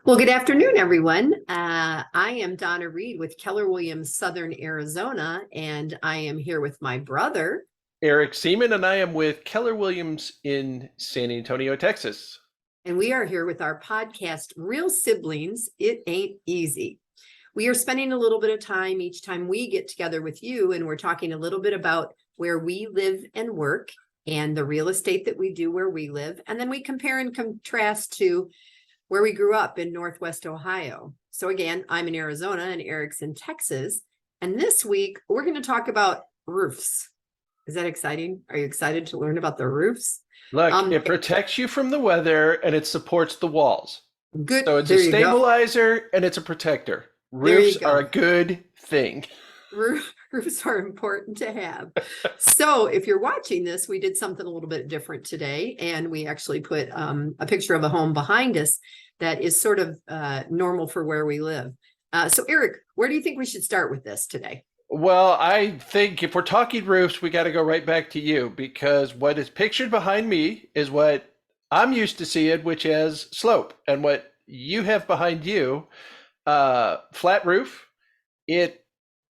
Well, good afternoon, everyone. I am Donna Reed with Keller Williams, Southern Arizona, and I am here with my brother, Eric Seemann, and I am with Keller Williams in San Antonio, Texas. and we are here with our podcast, Real Siblings, It Ain't Easy. We are spending a little bit of time each time we get together with you, and we're talking a little bit about where we live and work and the real estate that we do where we live. And then we compare and contrast to where we grew up in Northwest Ohio. So again, I'm in Arizona and Eric's in Texas. And this week, we're going to talk about roofs. Is that exciting? Are you excited to learn about the roofs? Look, it protects you from the weather and it supports the walls. Good. So it's There a you go. stabilizer and it's a protector. There you Roofs go. are a good thing. Roofs are important to have. So if you're watching this, we did something a little bit different today, and we actually put a picture of a home behind us that is sort of normal for where we live. So Eric, where do you think we should start with this today? Well, I think if we're talking roofs, we got to go right back to you, because what is pictured behind me is what I'm used to seeing, which is slope. And what you have behind you, flat roof,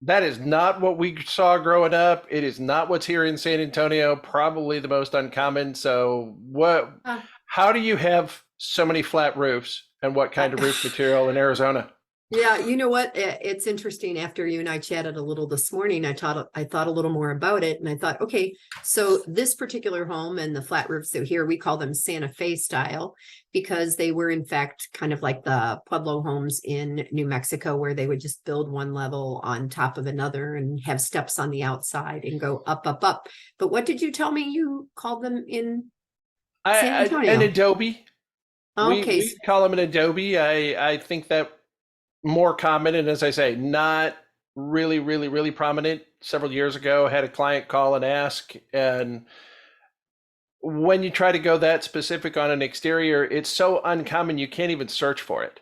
that is not what we saw growing up. It is not what's here in San Antonio, probably the most uncommon. So how do you have so many flat roofs, and what kind of roof material in Arizona? Yeah, you know what? It's interesting. After you and I chatted a little this morning, I thought a little more about it, and I thought, okay, so this particular home and the flat roofs that here we call them Santa Fe style, because they were in fact kind of like the Pueblo homes in New Mexico, where they would just build one level on top of another and have steps on the outside and go up, up, up. But what did you tell me you called them in San An Antonio? adobe. Okay, We call them an adobe. I think that more common, and as I say, not really prominent. Several years ago, I had a client call and ask, and when you try to go that specific on an exterior, it's so uncommon you can't even search for it.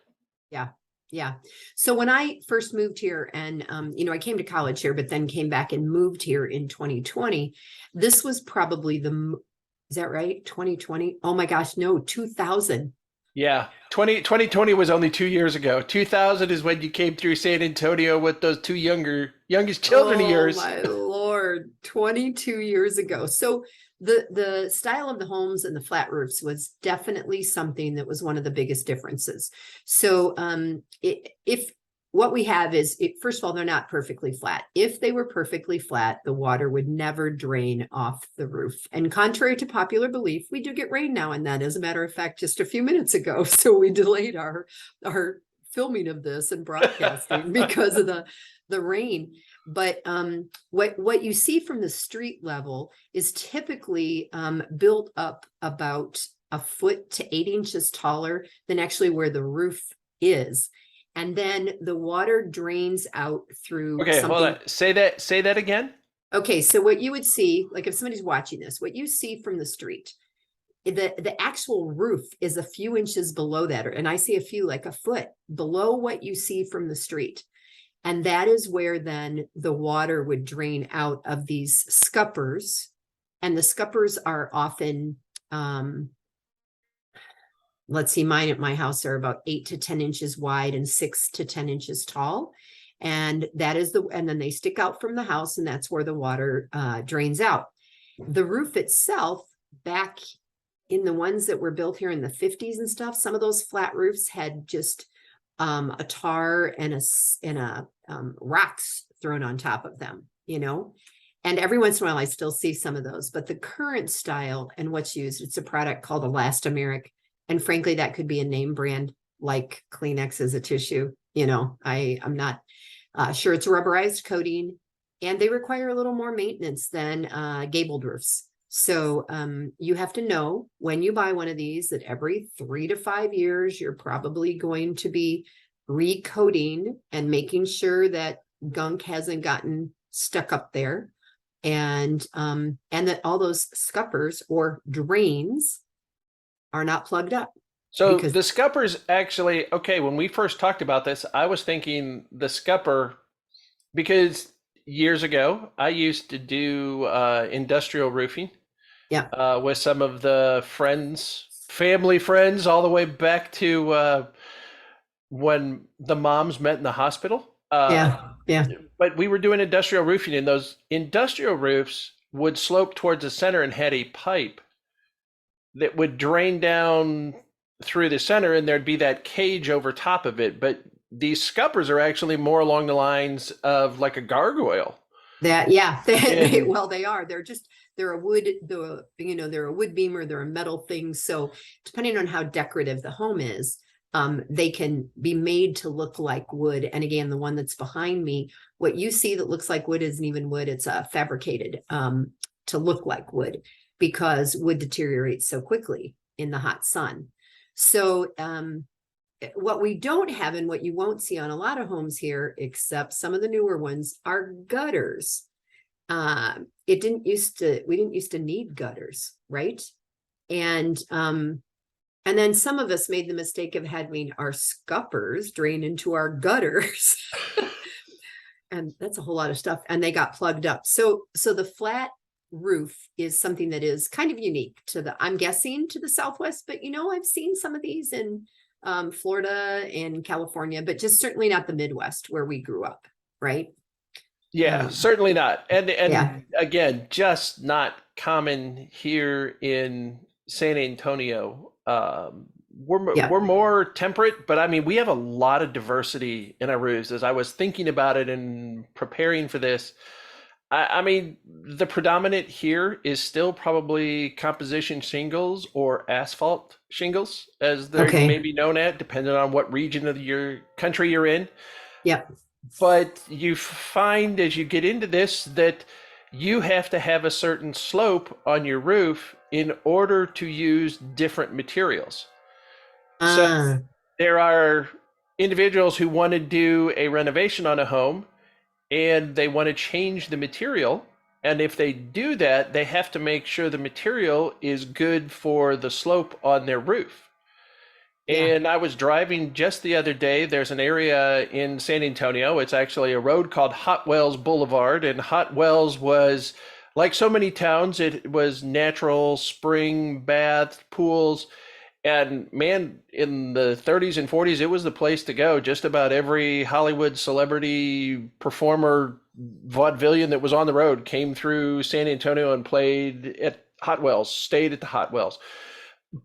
yeah. Yeah. So when I first moved here, and I came to college here, but then came back and moved here in 2020. This was probably is that right? 2020? Oh my gosh, no, 2000. Yeah, 2020 was only 2 years ago. 2000 is when you came through San Antonio with those two youngest children of Oh yours. my Lord, 22 years ago. So the style of the homes and the flat roofs was definitely something that was one of the biggest differences. So if what we have is, first of all, they're not perfectly flat. If they were perfectly flat, the water would never drain off the roof. And contrary to popular belief, we do get rain now and then. As a matter of fact, just a few minutes ago, so we delayed our filming of this and broadcasting because of the rain. But what you see from the street level is typically built up about a foot to 8 inches taller than actually where the roof is. And then the water drains out through Okay, something. hold on. Say that again. Okay, so what you would see, like if somebody's watching this, what you see from the street, the actual roof is a few inches below that, and I see a few, like a foot below what you see from the street. And that is where then the water would drain out of these scuppers. And the scuppers are often, let's see, mine at my house are about 8 to 10 inches wide and 6 to 10 inches tall. And and then they stick out from the house, and that's where the water drains out. The roof itself, back in the ones that were built here in the 50s and stuff, some of those flat roofs had just a tar and a rocks thrown on top of them, and every once in a while I still see some of those. But the current style and what's used, it's a product called Elastomeric, and frankly that could be a name brand like Kleenex as a tissue. I'm not sure. It's a rubberized coating, and they require a little more maintenance than gabled roofs. So you have to know when you buy one of these that every 3 to 5 years, you're probably going to be recoating and making sure that gunk hasn't gotten stuck up there. And that all those scuppers or drains are not plugged up. So Because the scuppers actually, okay, when we first talked about this, I was thinking the scupper, because years ago I used to do industrial roofing yeah, with some of the friends family friends all the way back to when the moms met in the hospital. Yeah, yeah. But we were doing industrial roofing, and those industrial roofs would slope towards the center and had a pipe that would drain down through the center, and there'd be that cage over top of it. But these scuppers are actually more along the lines of like a gargoyle. That, yeah, And well, they are. They're a wood, they're a wood beam or they're a metal thing. So depending on how decorative the home is, they can be made to look like wood. And again, the one that's behind me, what you see that looks like wood isn't even wood. It's fabricated to look like wood because wood deteriorates so quickly in the hot sun. So what we don't have and what you won't see on a lot of homes here, except some of the newer ones, are gutters. We didn't used to need gutters, right? And then some of us made the mistake of having our scuppers drain into our gutters. And that's a whole lot of stuff. And they got plugged up. So the flat roof is something that is kind of unique to I'm guessing to the Southwest, but I've seen some of these in Florida and California, but just certainly not the Midwest where we grew up, right? yeah, certainly not. And Yeah. again, just not common here in San Antonio. Yeah. We're more temperate, but I mean, we have a lot of diversity in our roofs. As I was thinking about it and preparing for this, I mean, the predominant here is still probably composition shingles or asphalt shingles, as they're Okay. maybe known at, depending on what region of your country you're in. Yep. But you find as you get into this that you have to have a certain slope on your roof in order to use different materials. So Ah, there are individuals who want to do a renovation on a home and they want to change the material. And if they do that, they have to make sure the material is good for the slope on their roof. yeah. And I was driving just the other day. There's an area in San Antonio. It's actually a road called Hot Wells Boulevard. And Hot Wells was, like so many towns, it was natural spring bath pools. And man, in the 30s and 40s, it was the place to go. Just about every Hollywood celebrity performer vaudevillian that was on the road came through San Antonio and played at Hot Wells, stayed at the Hot Wells.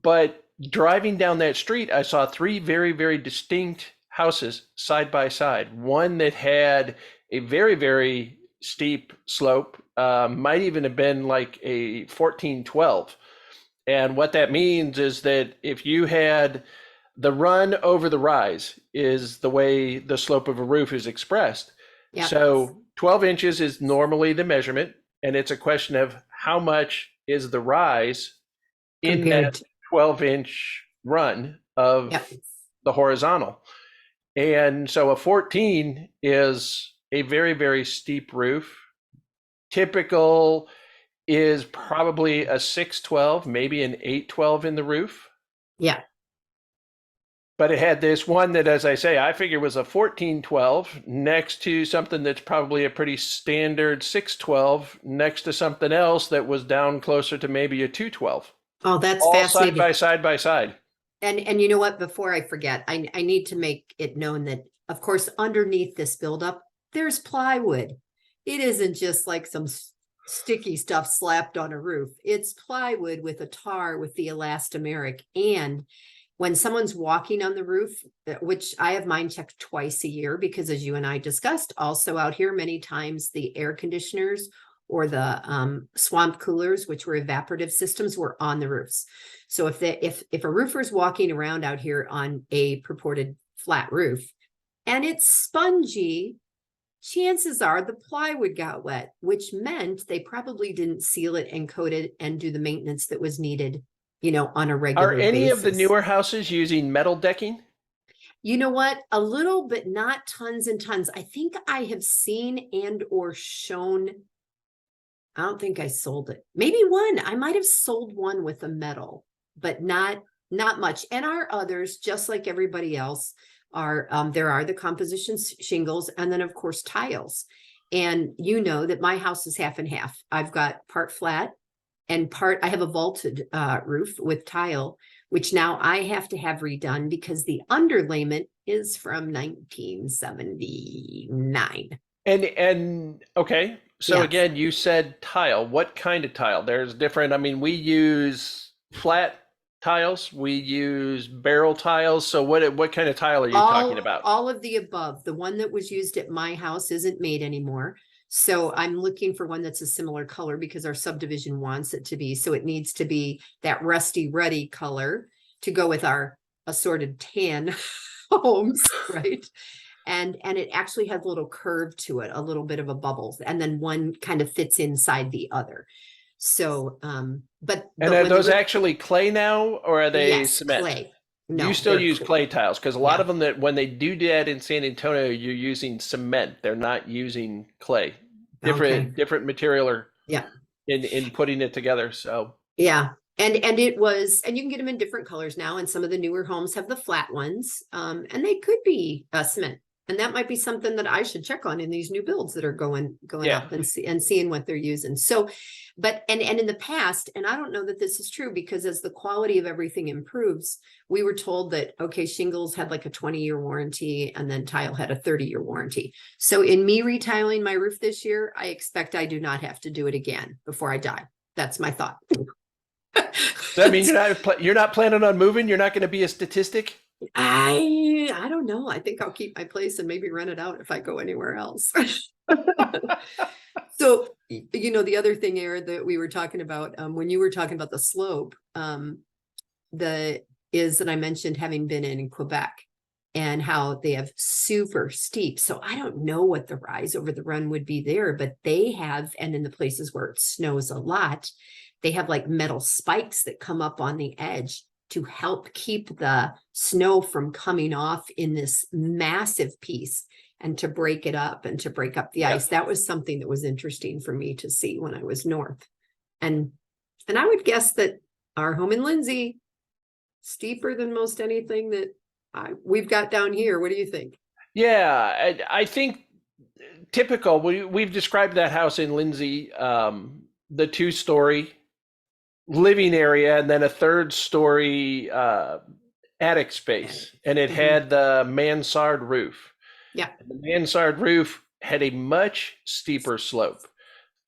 But driving down that street, I saw three very, very distinct houses side by side. One that had a very, very steep slope, might even have been like a 1412. And what that means is that if you had the run over the rise, is the way the slope of a roof is expressed. Yeah. So 12 inches is normally the measurement, and it's a question of how much is the rise in that Compared to, 12-inch run of yep. the horizontal. And so a 14 is a very, very steep roof. Typical is probably a 612, maybe an 812 in the roof. Yeah. But it had this one that, as I say, I figure was a 1412 next to something that's probably a pretty standard 612 next to something else that was down closer to maybe a 212. Oh, that's All fascinating. side by side. And you know what? Before I forget, I need to make it known that, of course, underneath this buildup, there's plywood. It isn't just like some sticky stuff slapped on a roof. It's plywood with a tar with the elastomeric. And when someone's walking on the roof, which I have mine checked twice a year, because as you and I discussed, also out here, many times the air conditioners or the swamp coolers, which were evaporative systems, were on the roofs. So if a roofer's walking around out here on a purported flat roof and it's spongy, chances are the plywood got wet, which meant they probably didn't seal it and coat it and do the maintenance that was needed, on a regular Are any basis. of the newer houses using metal decking? You know what? A little, but not tons and tons. I think I have seen and or shown. I don't think I sold it. Maybe one. I might have sold one with a metal, but not much. And our others, just like everybody else, are there are the composition shingles and then of course tiles. And you know that my house is half and half. I've got part flat and part, I have a vaulted roof with tile, which now I have to have redone because the underlayment is from 1979. And okay, so Yes. again, you said tile. What kind of tile? There's different. I mean, we use flat tiles, we use barrel tiles. So what kind of tile are you talking about? All of the above. The one that was used at my house isn't made anymore. So I'm looking for one that's a similar color because our subdivision wants it to be. So it needs to be that rusty ruddy color to go with our assorted tan homes, right? And it actually has a little curve to it, a little bit of a bubble, and then one kind of fits inside the other. So but And are when the those actually clay now, or are they yes, cement? clay. You No, still they're use clay tiles because a lot yeah. of them that when they do that in San Antonio, you're using cement. They're not using clay. Okay. Different material or Yeah. in putting it together. So Yeah. And it was, and you can get them in different colors now. And some of the newer homes have the flat ones. And they could be cement. And that might be something that I should check on in these new builds that are going yeah, up and seeing what they're using. So, but and in the past, and I don't know that this is true because as the quality of everything improves, we were told that okay, shingles had like a 20-year warranty and then tile had a 30-year warranty. So in me retiling my roof this year, I expect I do not have to do it again before I die. That's my thought. does that mean you're not planning on moving? You're not going to be a statistic? I don't know. I think I'll keep my place and maybe rent it out if I go anywhere else. So, the other thing, Aaron, that we were talking about, when you were talking about the slope, that I mentioned having been in Quebec and how they have super steep. So I don't know what the rise over the run would be there, but they have, and in the places where it snows a lot, they have like metal spikes that come up on the edge to help keep the snow from coming off in this massive piece and to break it up and to break up the ice. That was something that was interesting for me to see when I was north. And I would guess that our home in Lindsay, steeper than most anything that we've got down here. What do you think? Yeah, I think typical. We've described that house in Lindsay, the 2-story living area, and then a 3rd-story attic space, and it had the mansard roof. Yeah. The mansard roof had a much steeper slope.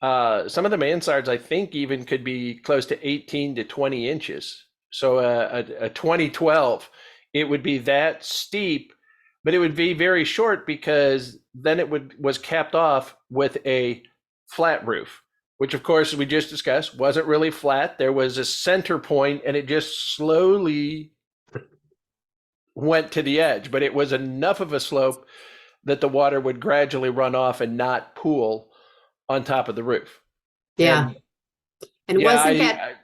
Some of the mansards, I think, even could be close to 18 to 20 inches. So a 2012, it would be that steep, but it would be very short because then it was capped off with a flat roof, which of course we just discussed wasn't really flat. There was a center point and it just slowly went to the edge, but it was enough of a slope that the water would gradually run off and not pool on top of the roof. Yeah. And yeah, wasn't that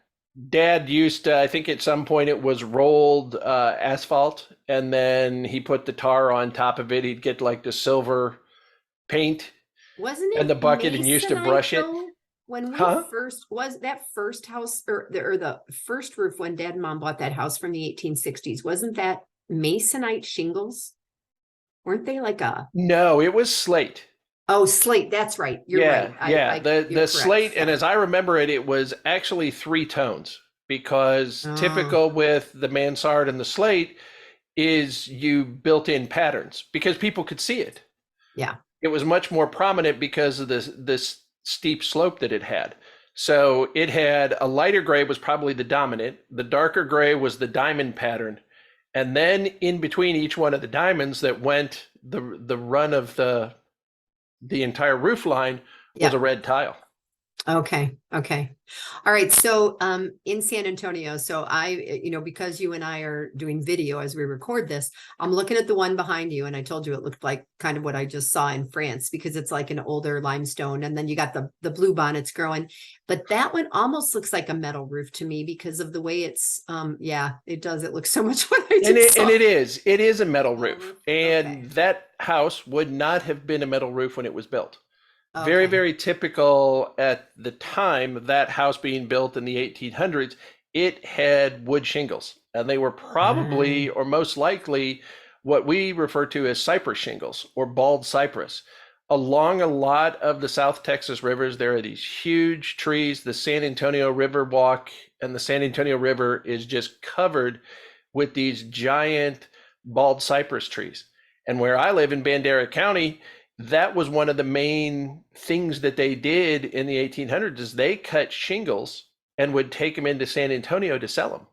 Dad used to, I think at some point it was rolled asphalt, and then he put the tar on top of it. He'd get like the silver paint wasn't it and the bucket and used to brush it. When we Huh? first was that first house or the first roof when Dad and Mom bought that house from the 1860s, wasn't that masonite shingles? Weren't they like a No, it was slate. oh slate? That's right. You're right. Yeah. The you're slate, correct. and as I remember it, it was actually 3 tones because Oh. typical with the mansard and the slate is you built in patterns because people could see it. Yeah. It was much more prominent because of this steep slope that it had. So it had a lighter gray was probably the dominant. The darker gray was the diamond pattern. And then in between each one of the diamonds that went the run of the entire roof line was a red tile. Okay. All right. So in San Antonio, so because you and I are doing video as we record this, I'm looking at the one behind you, and I told you it looked like kind of what I just saw in France because it's like an older limestone, and then you got the blue bonnets growing. But that one almost looks like a metal roof to me because of the way it's it does. It looks so much what I just saw. And it is a metal roof. And that house would not have been a metal roof when it was built. Okay. Very, very typical at the time, that house being built in the 1800s, it had wood shingles. And they were probably, or most likely, what we refer to as cypress shingles or bald cypress. along a lot of the South Texas rivers, there are these huge trees. The San Antonio River Walk and the San Antonio River is just covered with these giant bald cypress trees. And where I live in Bandera County, that was one of the main things that they did in the 1800s is they cut shingles and would take them into San Antonio to sell them.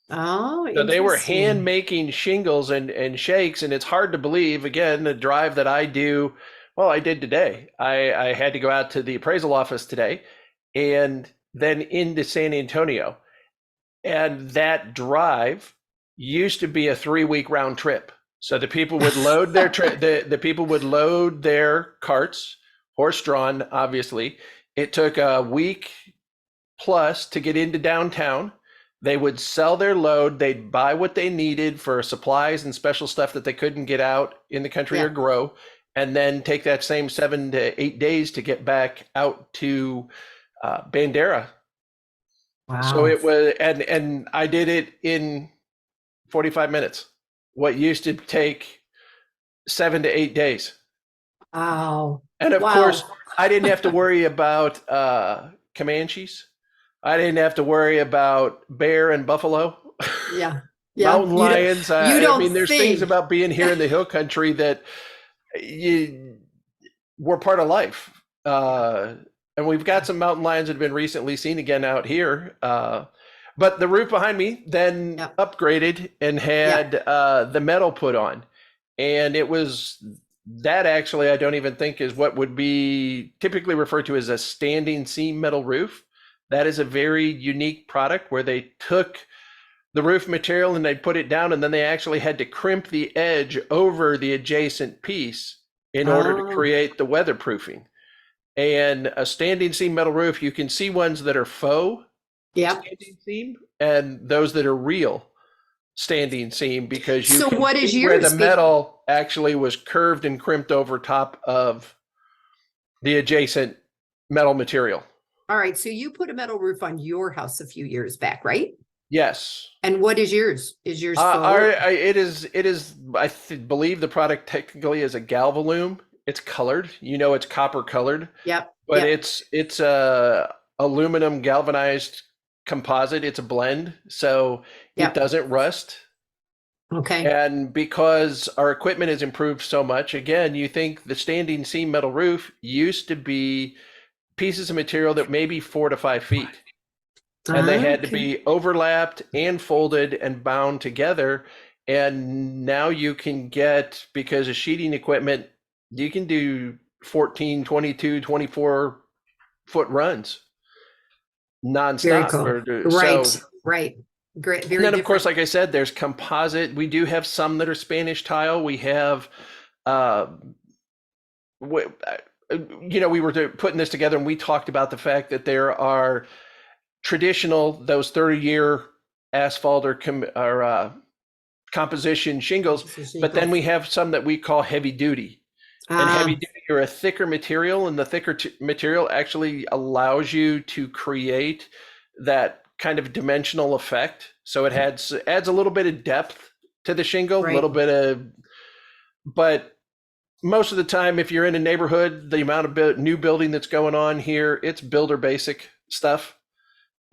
Oh, So they were hand interesting. making shingles and shakes, and it's hard to believe. Again, the drive that I do, well, I did today. I had to go out to the appraisal office today, and then into San Antonio, and that drive used to be a 3-week round trip. So the people would load their the people would load their carts, horse drawn, obviously. It took a week plus to get into downtown. They would sell their load. They'd buy what they needed for supplies and special stuff that they couldn't get out in the country or Yeah. grow, and then take that same 7 to 8 days to get back out to Bandera. So Wow. it was, and I did it in 45 minutes. What used to take 7 to 8 days. Wow. And of course, Wow. I didn't have to worry about Comanches. I didn't have to worry about bear and buffalo, Yeah. Yeah. mountain You don't, lions. you I don't mean, there's things think. about being here in the hill country that you, we're part of life. Yeah. And we've got some mountain lions that have been recently seen again out here. But the roof behind me then Yeah. upgraded and had the metal put on. And it was that actually, I don't even think is what would be typically referred to as a standing seam metal roof. That is a very unique product where they took the roof material and they put it down, and then they actually had to crimp the edge over the adjacent piece in order to Oh, create the weatherproofing. And a standing seam metal roof, you can see ones that are faux yep. standing seam and those that are real standing seam, because you So can what is see where the yours? metal actually was curved and crimped over top of the adjacent metal material. All right. So you put a metal roof on your house a few years back, right? Yes. And what is yours? Is yours faux? It is. I believe the product technically is a galvalume. It's colored. You know, it's copper colored, Yep. but Yep. it's a aluminum galvanized composite. It's a blend, so it Yep. doesn't rust. Okay. And because our equipment has improved so much, again, you think the standing seam metal roof used to be pieces of material that may be 4 to 5 feet. And they had to Okay. be overlapped and folded and bound together. And now you can get, because of sheeting equipment, you can do 14, 22, 24-foot runs Very nonstop. cool. So, Right. Right. Great. and Very then of different. course, like I said, there's composite. We do have some that are Spanish tile. We have, we were putting this together and we talked about the fact that there are traditional, those 30-year asphalt or composition shingles, but then we have some that we call heavy duty. And heavy duty are a thicker material, and the thicker material actually allows you to create that kind of dimensional effect. So it adds a little bit of depth to the shingle, a little bit of, but most of the time, if you're in a neighborhood, the amount of new building that's going on here, it's builder basic stuff.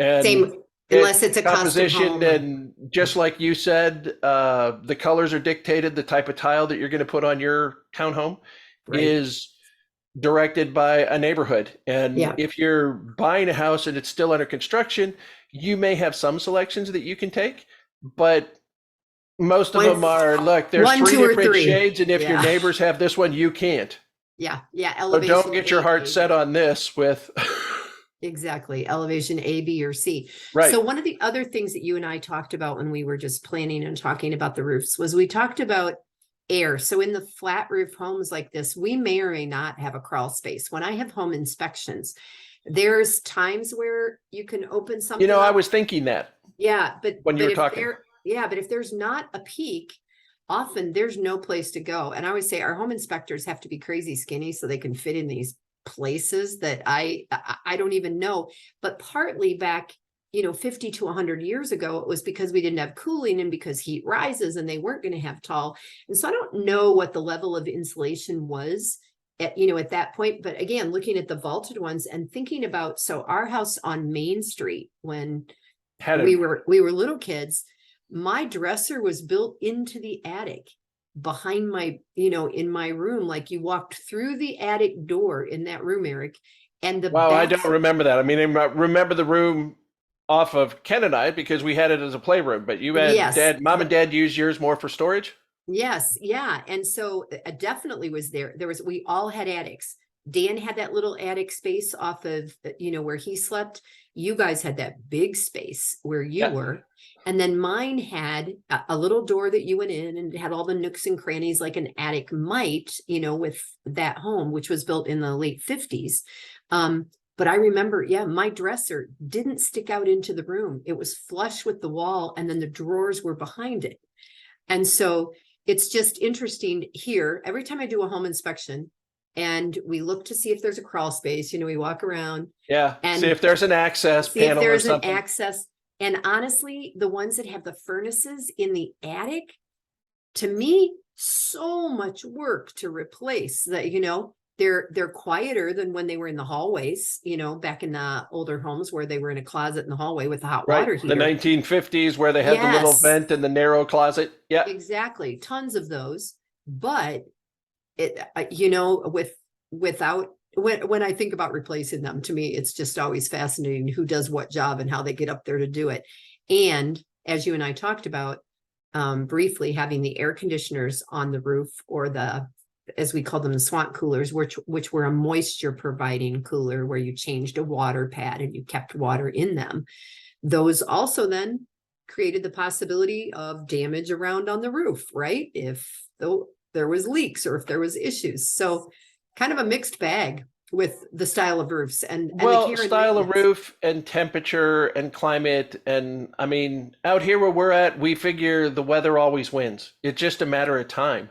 And same, unless it's a custom composition, home. and just like you said, the colors are dictated. The type of tile that you're going to put on your townhome is directed by a neighborhood. And if you're buying a house and it's still under construction, you may have some selections that you can take, but most of them are, look, there's 3 different shades, and if your neighbors have this one, you can't. Yeah. Yeah. So don't get your heart set on this with exactly. Elevation A, B, or C. Right. So one of the other things that you and I talked about when we were just planning and talking about the roofs was we talked about air. So in the flat roof homes like this, we may or may not have a crawl space. When I have home inspections, there's times where you can open something I up. was thinking that. Yeah, but when you were talking. But if there's not a peak, often there's no place to go. And I always say our home inspectors have to be crazy skinny so they can fit in these places that I don't even know. But partly back, 50 to 100 years ago, it was because we didn't have cooling and because heat rises and they weren't going to have tall. And so I don't know what the level of insulation was at that point. But again, looking at the vaulted ones and thinking about, so our house on Main Street, when we were little kids, my dresser was built into the attic behind my, in my room. Like you walked through the attic door in that room, Eric. And Wow, I don't remember that. I mean, I remember the room off of Ken and I because we had it as a playroom, but you had mom and dad use yours more for storage? Yes. Yeah. And so definitely was there. We all had attics. Dan had that little attic space off of, where he slept. You guys had that big space where you were. And then mine had a little door that you went in, and it had all the nooks and crannies like an attic might, with that home, which was built in the late 50s. But I remember, my dresser didn't stick out into the room. It was flush with the wall, and then the drawers were behind it. And so it's just interesting here. Every time I do a home inspection and we look to see if there's a crawl space, we walk around. Yeah. And see if there's an access panel or something. An access. And honestly, the ones that have the furnaces in the attic, to me, so much work to replace that, they're quieter than when they were in the hallways, back in the older homes where they were in a closet in the hallway with a hot water heater. The 1950s where they had the little vent in the narrow closet. Yeah, exactly. Tons of those. But it, when I think about replacing them, to me, it's just always fascinating who does what job and how they get up there to do it. And as you and I talked about briefly, having the air conditioners on the roof, or as we call them, the swamp coolers, which were a moisture providing cooler where you changed a water pad and you kept water in them. Those also then created the possibility of damage around on the roof, right? If there was leaks or if there was issues. So kind of a mixed bag with the style of roofs and the style of roof and temperature and climate. And I mean, out here where we're at, we figure the weather always wins. It's just a matter of time.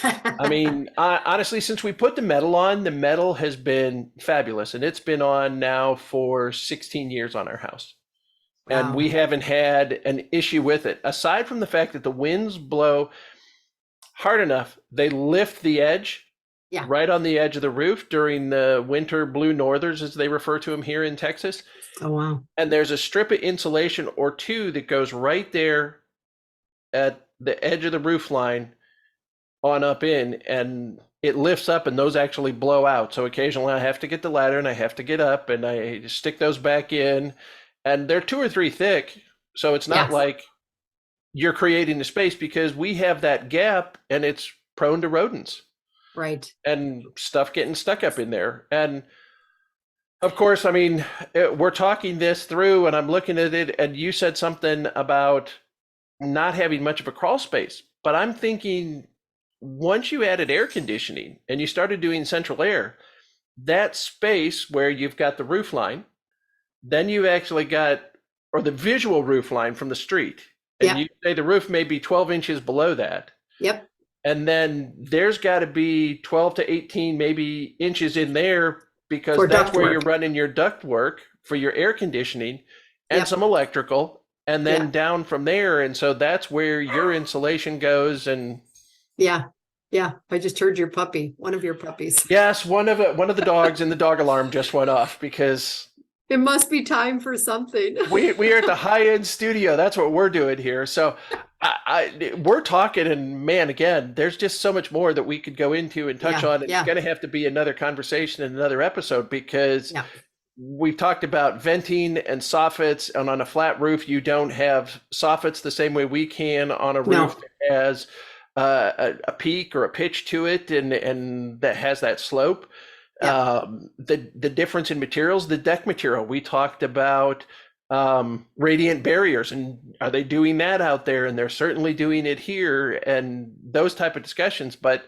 I mean, honestly, since we put the metal on, the metal has been fabulous, and it's been on now for 16 years on our house. Wow. And we haven't had an issue with it, aside from the fact that the winds blow hard enough. They lift the edge right on the edge of the roof during the winter blue northers, as they refer to them here in Texas. Oh, wow. And there's a strip of insulation or two that goes right there at the edge of the roof line on up in, and it lifts up, and those actually blow out. So occasionally I have to get the ladder and I have to get up and I stick those back in, and they're 2 or 3 thick. So it's not like you're creating a space, because we have that gap and it's prone to rodents. Right. And stuff getting stuck up in there. And of course, I mean, we're talking this through and I'm looking at it, and you said something about not having much of a crawl space, but I'm thinking, once you added air conditioning and you started doing central air, that space where you've got the roof line, then you actually got, or the visual roof line from the street, and you say the roof may be 12 inches below that. Yep. And then there's got to be 12 to 18 maybe inches in there, because that's where you're running your duct work for your air conditioning and some electrical, and then down from there. And so that's where your insulation goes. And I just heard your puppy, one of your puppies. Yes, one of the dogs in the dog alarm just went off, because it must be time for something. we are at the high-end studio. That's what we're doing here. So we're talking, and man, again, there's just so much more that we could go into and touch on. It's going to have to be another conversation in another episode, because we've talked about venting and soffits, and on a flat roof, you don't have soffits the same way we can on a roof that has a peak or a pitch to it, and that has that slope. The difference in materials, the deck material, we talked about radiant barriers, and are they doing that out there? And they're certainly doing it here, and those type of discussions. But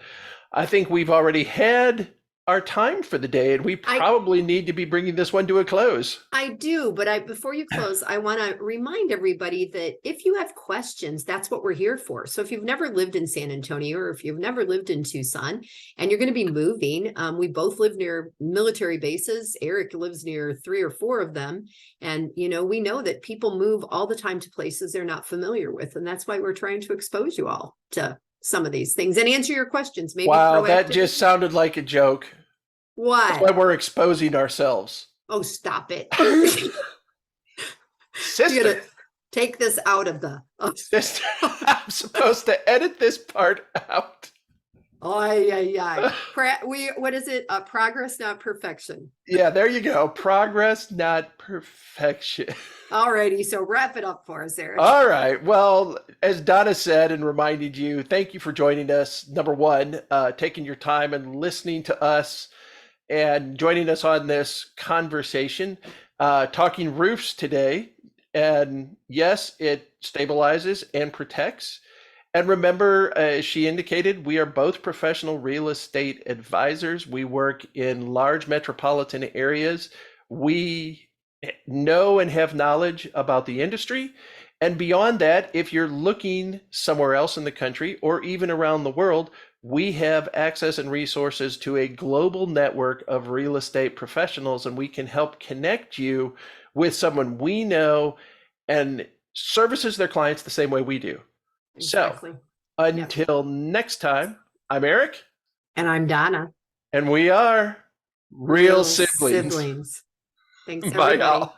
I think we've already had our time for the day, and we probably need to be bringing this one to a close. I do, but before you close, I want to remind everybody that if you have questions, that's what we're here for. So if you've never lived in San Antonio, or if you've never lived in Tucson and you're going to be moving, we both live near military bases. Eric lives near 3 or 4 of them. And, we know that people move all the time to places they're not familiar with. And that's why we're trying to expose you all to some of these things and answer your questions. Maybe Wow, that proactively. just sounded like a joke. That's why What? we're exposing ourselves. Oh, stop it. Sister. You're gonna take this out of the. Sister, I'm supposed to edit this part out. Oh, yeah. What is it? Progress, not perfection. Yeah, there you go. Progress, not perfection. Alrighty, so wrap it up for us, Eric. All right. Well, as Donna said and reminded you, thank you for joining us. Number one, taking your time and listening to us and joining us on this conversation, talking roofs today. And yes, it stabilizes and protects. And remember, as she indicated, we are both professional real estate advisors. We work in large metropolitan areas. We know and have knowledge about the industry. And beyond that, if you're looking somewhere else in the country or even around the world, we have access and resources to a global network of real estate professionals, and we can help connect you with someone we know and services their clients the same way we do. Exactly. So until next time, I'm Eric. And I'm Donna. And we are Real Siblings. Thanks, Bye, everybody. y'all.